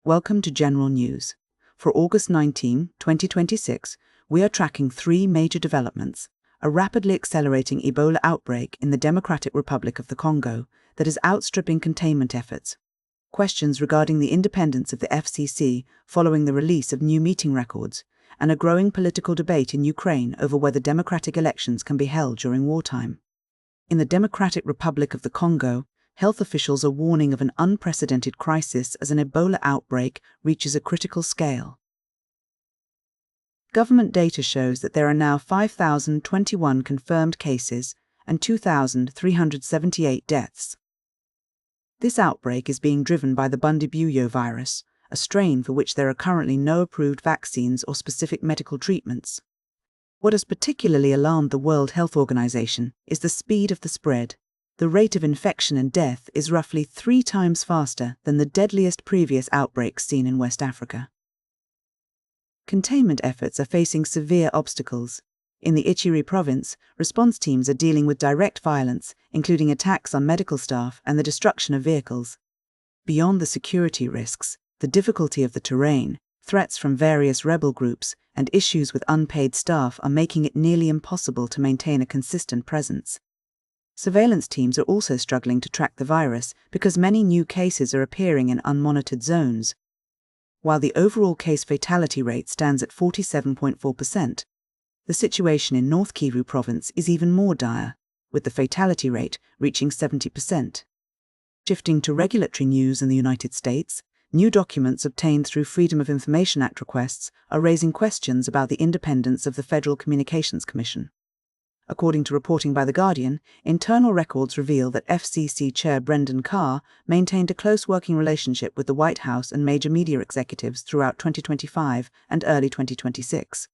Welcome to General News. For August 19, 2026, we are tracking three major developments: a rapidly accelerating Ebola outbreak in the Democratic Republic of the Congo that is outstripping containment efforts, questions regarding the independence of the FCC following the release of new meeting records, and a growing political debate in Ukraine over whether democratic elections can be held during wartime. In the Democratic Republic of the Congo, health officials are warning of an unprecedented crisis as an Ebola outbreak reaches a critical scale. Government data shows that there are now 5,021 confirmed cases and 2,378 deaths. This outbreak is being driven by the Bundibugyo virus, a strain for which there are currently no approved vaccines or specific medical treatments. What has particularly alarmed the World Health Organization is the speed of the spread. The rate of infection and death is roughly 3 times faster than the deadliest previous outbreaks seen in West Africa. Containment efforts are facing severe obstacles. In the Ituri province, response teams are dealing with direct violence, including attacks on medical staff and the destruction of vehicles. Beyond the security risks, the difficulty of the terrain, threats from various rebel groups, and issues with unpaid staff are making it nearly impossible to maintain a consistent presence. Surveillance teams are also struggling to track the virus because many new cases are appearing in unmonitored zones. While the overall case fatality rate stands at 47.4%, the situation in North Kivu province is even more dire, with the fatality rate reaching 70%. Shifting to regulatory news in the United States, new documents obtained through Freedom of Information Act requests are raising questions about the independence of the Federal Communications Commission. According to reporting by The Guardian, internal records reveal that FCC Chair Brendan Carr maintained a close working relationship with the White House and major media executives throughout 2025 and early 2026.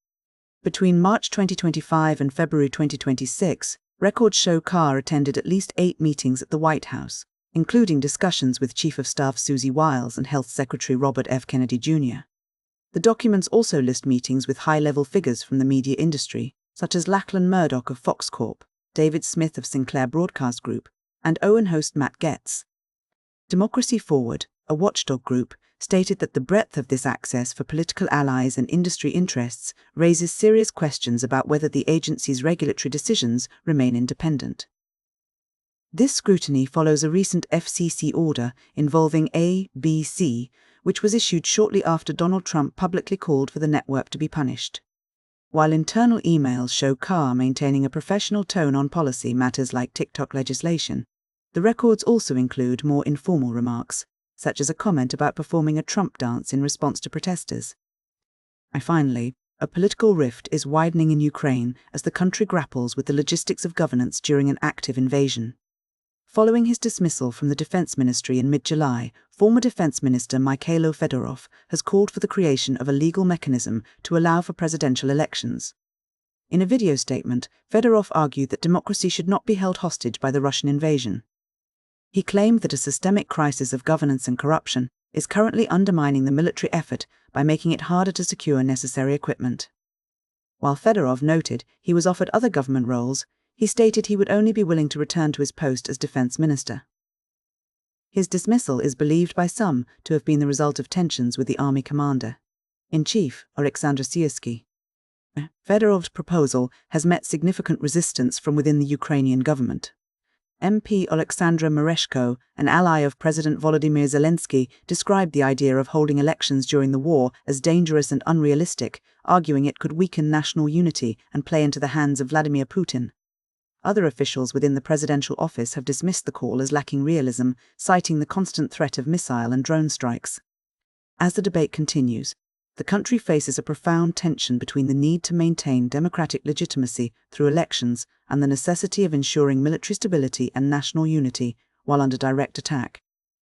Between March 2025 and February 2026, records show Carr attended at least 8 meetings at the White House, including discussions with Chief of Staff Susie Wiles and Health Secretary Robert F. Kennedy Jr. The documents also list meetings with high-level figures from the media industry, such as Lachlan Murdoch of Fox Corp, David Smith of Sinclair Broadcast Group, and Owen host Matt Getz. Democracy Forward, a watchdog group, stated that the breadth of this access for political allies and industry interests raises serious questions about whether the agency's regulatory decisions remain independent. This scrutiny follows a recent FCC order involving ABC, which was issued shortly after Donald Trump publicly called for the network to be punished. While internal emails show Carr maintaining a professional tone on policy matters like TikTok legislation, the records also include more informal remarks, such as a comment about performing a Trump dance in response to protesters. And finally, a political rift is widening in Ukraine as the country grapples with the logistics of governance during an active invasion. Following his dismissal from the Defense Ministry in mid-July, former Defense Minister Mikhailo Fedorov has called for the creation of a legal mechanism to allow for presidential elections. In a video statement, Fedorov argued that democracy should not be held hostage by the Russian invasion. He claimed that a systemic crisis of governance and corruption is currently undermining the military effort by making it harder to secure necessary equipment. While Fedorov noted he was offered other government roles, he stated he would only be willing to return to his post as defense minister. His dismissal is believed by some to have been the result of tensions with the army commander-in-chief, Oleksandr Syrskyi. Fedorov's proposal has met significant resistance from within the Ukrainian government. MP Oleksandra Mereshko, an ally of President Volodymyr Zelensky, described the idea of holding elections during the war as dangerous and unrealistic, arguing it could weaken national unity and play into the hands of Vladimir Putin. Other officials within the presidential office have dismissed the call as lacking realism, citing the constant threat of missile and drone strikes. As the debate continues, the country faces a profound tension between the need to maintain democratic legitimacy through elections and the necessity of ensuring military stability and national unity while under direct attack.